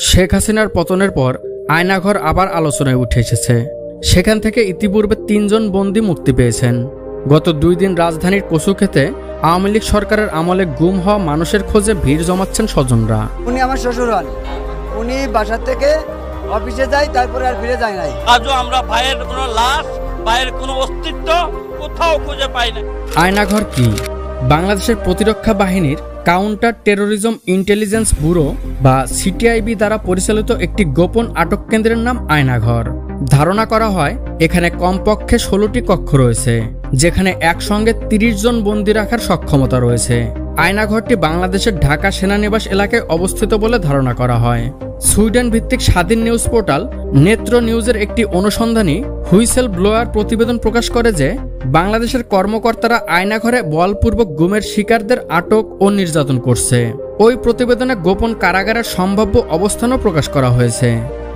শেখ হাসিনার পতনের পর আয়নাঘর আবার আলোচনায় উঠে এসেছে। সেখান থেকে ইতিপূর্বে 3 জন বন্দী মুক্তি পেয়েছেন। গত 2 দিন রাজধানীর কচুক্ষেতে আওয়ামী লীগ সরকারের আমলে গুম হওয়া মানুষের খোঁজে ভিড় জমাচ্ছেন স্বজনরা। উনি আমার শ্বশুর হন, উনি বাসা থেকে অফিসে যায়, তারপরে আর ফিরে যায় নাই। আজও আমরা ভাইয়ের কোনো লাশ, ভাইয়ের কোনো অস্তিত্ব কোথাও খুঁজে পাই না। আয়নাঘর কি? বাংলাদেশের প্রতিরক্ষা বাহিনীর কাউন্টার টেরোরিজম ইন্টেলিজেন্স ব্যুরো বা সিটিআইবি দ্বারা পরিচালিত একটি গোপন আটক কেন্দ্রের নাম আয়নাঘর। ধারণা করা হয় এখানে কমপক্ষে 16টি কক্ষ রয়েছে, যেখানে একসঙ্গে 30 জন বন্দী রাখার সক্ষমতা রয়েছে। আয়নাঘরটি বাংলাদেশের ঢাকা সেনানিবাস এলাকায় অবস্থিত বলে ধারণা করা হয়। সুইডেন ভিত্তিক স্বাধীন নিউজ পোর্টাল নেত্র নিউজের একটি অনুসন্ধানী হুইসেল ব্লোয়ার প্রতিবেদন প্রকাশ করে যে বাংলাদেশের কর্মকর্তারা আয়নাঘরে বলপূর্বক গুমের শিকারদের আটক ও নির্যাতন করছে। ওই প্রতিবেদনে গোপন কারাগারের সম্ভাব্য অবস্থানও প্রকাশ করা হয়েছে,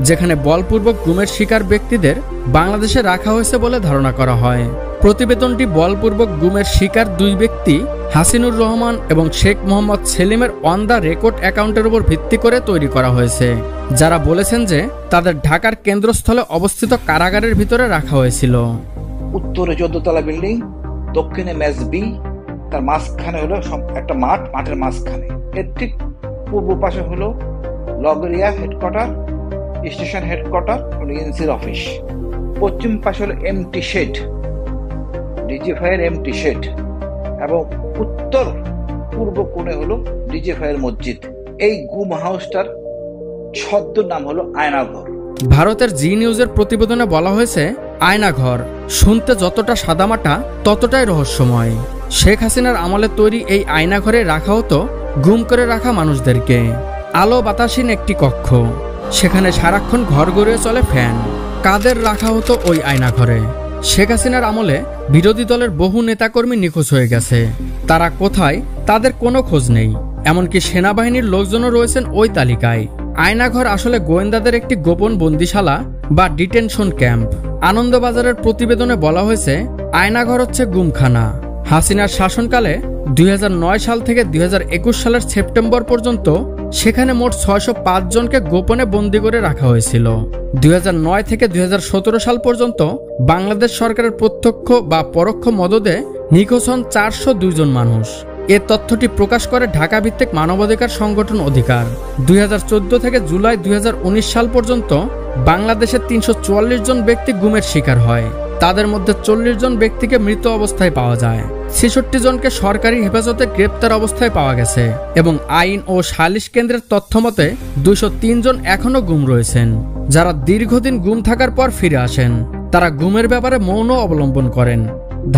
যেখানে বলপূর্বক গুমের শিকার ব্যক্তিদের বাংলাদেশে রাখা হয়েছে বলে ধারণা করা হয়। প্রতিবেদনটি বলপূর্বক গুমের শিকার 2 ব্যক্তি হাসিনুর রহমান এবং শেখ মোহাম্মদ সেলিমের অন দ্য রেকর্ড অ্যাকাউন্টের উপর ভিত্তি করে তৈরি করা হয়েছে, যারা বলেছেন যে তাদের ঢাকার কেন্দ্রস্থলে অবস্থিত কারাগারের ভিতরে রাখা হয়েছিল। উত্তরে 14 তলা বিল্ডিং, দক্ষিণে ম্যাচ বি, তার মাঝখানে হলো একটা মাঠ, মাঠের মাঝখানে। এর ঠিক পূর্ব পাশে হলো লগরিয়া হেডকোয়ার্টার, স্টেশন হেডকোয়ার্টার, এনসির অফিস। পশ্চিম পাশে হলো এমটি শেড, ডিজিএফআইয়ের এমটি শেড, এবং উত্তর পূর্ব কোণে হলো ডিজিএফআইয়ের মসজিদ। এই গুম হাউসটার ছদ্ম নাম হলো আয়নাঘর। ভারতের জি নিউজের প্রতিবেদনে বলা হয়েছে আয়নাঘর শুনতে যতটা সাদামাটা ততটাই রহস্যময়। শেখ হাসিনার আমলে তৈরি এই আয়নাঘরে রাখা হতো গুম করে রাখা মানুষদেরকে। আলো বাতাসহীন একটি কক্ষ, সেখানে সারাক্ষণ ঘর গড়িয়ে চলে ফ্যান। কাদের রাখা হতো ওই আয়নাঘরে? শেখ হাসিনার আমলে বিরোধী দলের বহু নেতাকর্মী নিখোঁজ হয়ে গেছে। তারা কোথায় তাদের কোনো খোঁজ নেই। এমনকি সেনাবাহিনীর লোকজনও রয়েছেন ওই তালিকায়। আয়নাঘর আসলে গোয়েন্দাদের একটি গোপন বন্দিশালা বা ডিটেনশন ক্যাম্প। আনন্দবাজারের প্রতিবেদনে বলা হয়েছে আয়নাঘর হচ্ছে গুমখানা। হাসিনার শাসনকালে 2009 সাল থেকে 2021 সালের সেপ্টেম্বর পর্যন্ত সেখানে মোট 605 জনকে গোপনে বন্দী করে রাখা হয়েছিল। 2009 থেকে 2017 সাল পর্যন্ত বাংলাদেশ সরকারের প্রত্যক্ষ বা পরোক্ষ মদদে নিখোঁজ হন 402 জন মানুষ। এ তথ্যটি প্রকাশ করে ঢাকা ভিত্তিক মানবাধিকার সংগঠন অধিকার। 2014 থেকে জুলাই 2019 সাল পর্যন্ত বাংলাদেশে 344 জন ব্যক্তি গুমের শিকার হয়। তাদের মধ্যে 40 জন ব্যক্তিকে মৃত অবস্থায় পাওয়া যায়। 66 জনকে সরকারি হেফাজতে গ্রেপ্তার অবস্থায় পাওয়া গেছে এবং আইন ও সালিশ কেন্দ্রের তথ্য মতে 203 জন এখনো গুম রয়েছেন, যারা দীর্ঘদিন গুম থাকার পর ফিরে আসেন। তারা গুমের ব্যাপারে মৌন অবলম্বন করেন।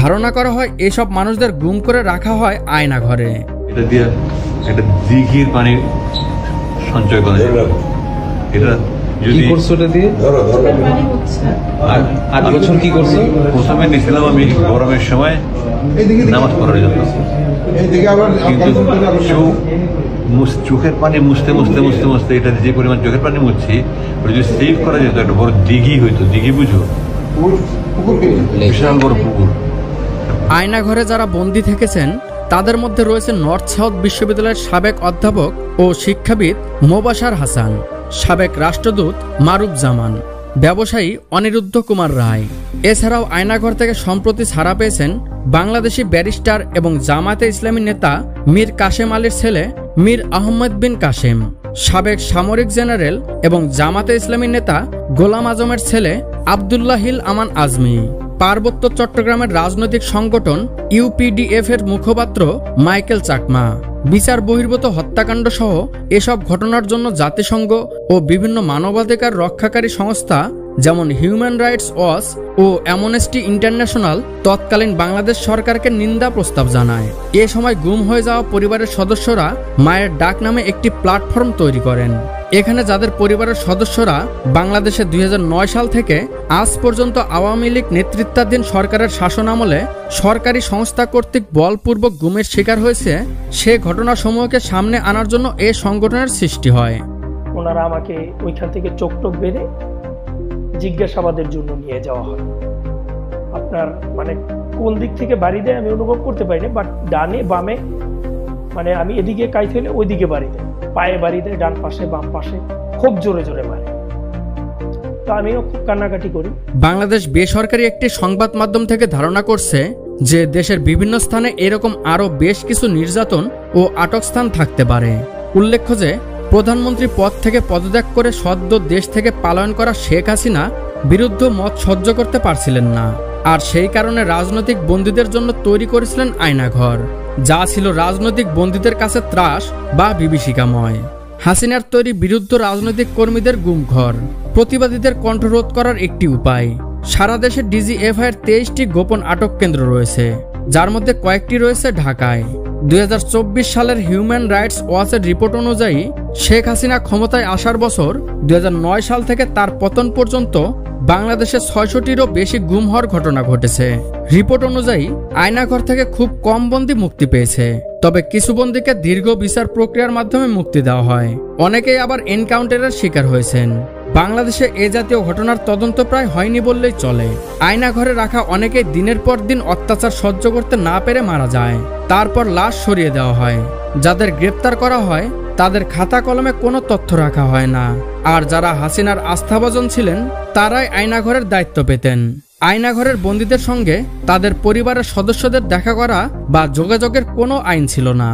ধারণা করা হয় এসব মানুষদের গুম করে রাখা হয় আয়নাঘরে। এটা দিয়ে একটা দিঘির পানি সঞ্চয় করা যায়। এটা যদি করছো এটা দিয়ে 8 বছর কি করছো? প্রথমে নিয়েছিলাম আমি গরমের সময় নামাজ পড়ার জন্য, কিন্তু চোখের পানি মুছতে মুছতে মুছতে মুছতে এটা যে পরিমাণ চোখের পানি মুছছি, ওটা যদি সেভ করা যেত একটা বড় দিঘি হইতো। দিঘি বুঝো? বিশাল বড় পুকুর। আয়নাঘরে যারা বন্দী থেকেছেন তাদের মধ্যে রয়েছে নর্থ সাউথ বিশ্ববিদ্যালয়ের সাবেক অধ্যাপক ও শিক্ষাবিদ মোবাশার হাসান, সাবেক রাষ্ট্রদূত মারুফ জামান, ব্যবসায়ী অনিরুদ্ধ কুমার রায়। এছাড়াও আয়নাঘর থেকে সম্প্রতি ছাড়া পেয়েছেন বাংলাদেশি ব্যারিস্টার এবং জামায়াতে ইসলামী নেতা মীর কাশেম আলীর ছেলে মীর আহমদ বিন কাশেম, সাবেক সামরিক জেনারেল এবং জামায়াতে ইসলামী নেতা গোলাম আজমের ছেলে আব্দুল্লাহ হিল আমান আজমি, পার্বত্য চট্টগ্রামের রাজনৈতিক সংগঠন ইউপিডিএফ এর মুখপাত্র মাইকেল চাকমা। বিচার বহির্ভূত হত্যাকাণ্ড সহ এসব ঘটনার জন্য জাতিসংঘ ও বিভিন্ন মানবাধিকার রক্ষাকারী সংস্থা যেমন হিউম্যান রাইটস ওয়াচ ও অ্যামনেস্টি ইন্টারন্যাশনাল তৎকালীন বাংলাদেশ সরকারকে নিন্দা প্রস্তাব জানায়। এ সময় গুম হয়ে যাওয়া পরিবারের সদস্যরা মায়ের ডাক নামে একটি প্ল্যাটফর্ম তৈরি করেন। এখানে যাদের পরিবারের সদস্যরা বাংলাদেশে 2009 সাল থেকে আজ পর্যন্ত আওয়ামী লীগ নেতৃত্বাধীন সরকারের শাসনামলে সরকারি সংস্থা কর্তৃক বলপূর্বক গুমের শিকার হয়েছে, সে ঘটনাসমূহকে সামনে আনার জন্য এ সংগঠনের সৃষ্টি হয়। ওনারা আমাকে ওইখান থেকে চোখ বেঁধে জিজ্ঞাসাবাদের জন্য নিয়ে যাওয়া হয়। আপনার মানে কোন দিক থেকে বাড়ি দেয় আমি অনুভব করতে পারি না, বাট ডানে বামে মানে আমি এদিকে কাইতে হলে ওইদিকে বাড়ি দেয়, পায়ে বাড়ি দেয়, ডান পাশে বাম পাশে খুব জোরে জোরে মারে। তো আমিও খুব কান্নাকাটি করি। বাংলাদেশ বেসরকারি একটি সংবাদ মাধ্যম থেকে ধারণা করছে যে দেশের বিভিন্ন স্থানে এরকম আরো বেশ কিছু নির্যাতন ও আটক স্থান থাকতে পারে। উল্লেখ্য যে প্রধানমন্ত্রী পদ থেকে পদত্যাগ করে সদ্য দেশ থেকে পলায়ন করা শেখ হাসিনা বিরুদ্ধ মত সহ্য করতে পারছিলেন না, আর সেই কারণে রাজনৈতিক বন্দীদের জন্য তৈরি করেছিলেন আয়নাঘর, যা ছিল রাজনৈতিক বন্দীদের কাছে ত্রাস বা বিভীষিকাময়। হাসিনার তৈরি বিরুদ্ধ রাজনৈতিক কর্মীদের গুমঘর, প্রতিবাদীদের কণ্ঠরোধ করার একটি উপায়। সারা দেশে ডিজিএফআইয়ের 23টি গোপন আটক কেন্দ্র রয়েছে, যার মধ্যে কয়েকটি রয়েছে ঢাকায়। 2024 সালের হিউম্যান রাইটস ওয়াচের রিপোর্ট অনুযায়ী শেখ হাসিনা ক্ষমতায় আসার বছর 2009 সাল থেকে তার পতন পর্যন্ত বাংলাদেশে 600টিরও বেশি গুম হওয়ার ঘটনা ঘটেছে। রিপোর্ট অনুযায়ী আয়নাঘর থেকে খুব কম বন্দী মুক্তি পেয়েছে, তবে কিছু বন্দীকে দীর্ঘ বিচার প্রক্রিয়ার মাধ্যমে মুক্তি দেওয়া হয়। অনেকেই আবার এনকাউন্টারের শিকার হয়েছেন। বাংলাদেশে এ জাতীয় ঘটনার তদন্ত প্রায় হয়নি বললেই চলে। আয়নাঘরে রাখা অনেকেই দিনের পর দিন অত্যাচার সহ্য করতে না পেরে মারা যায়, তারপর লাশ সরিয়ে দেওয়া হয়। যাদের গ্রেপ্তার করা হয় তাদের খাতা কলমে কোনো তথ্য রাখা হয় না, আর যারা হাসিনার আস্থাভাজন ছিলেন তারাই আয়নাঘরের দায়িত্ব পেতেন। আয়নাঘরের বন্দীদের সঙ্গে তাদের পরিবারের সদস্যদের দেখা করা বা যোগাযোগের কোনো আইন ছিল না।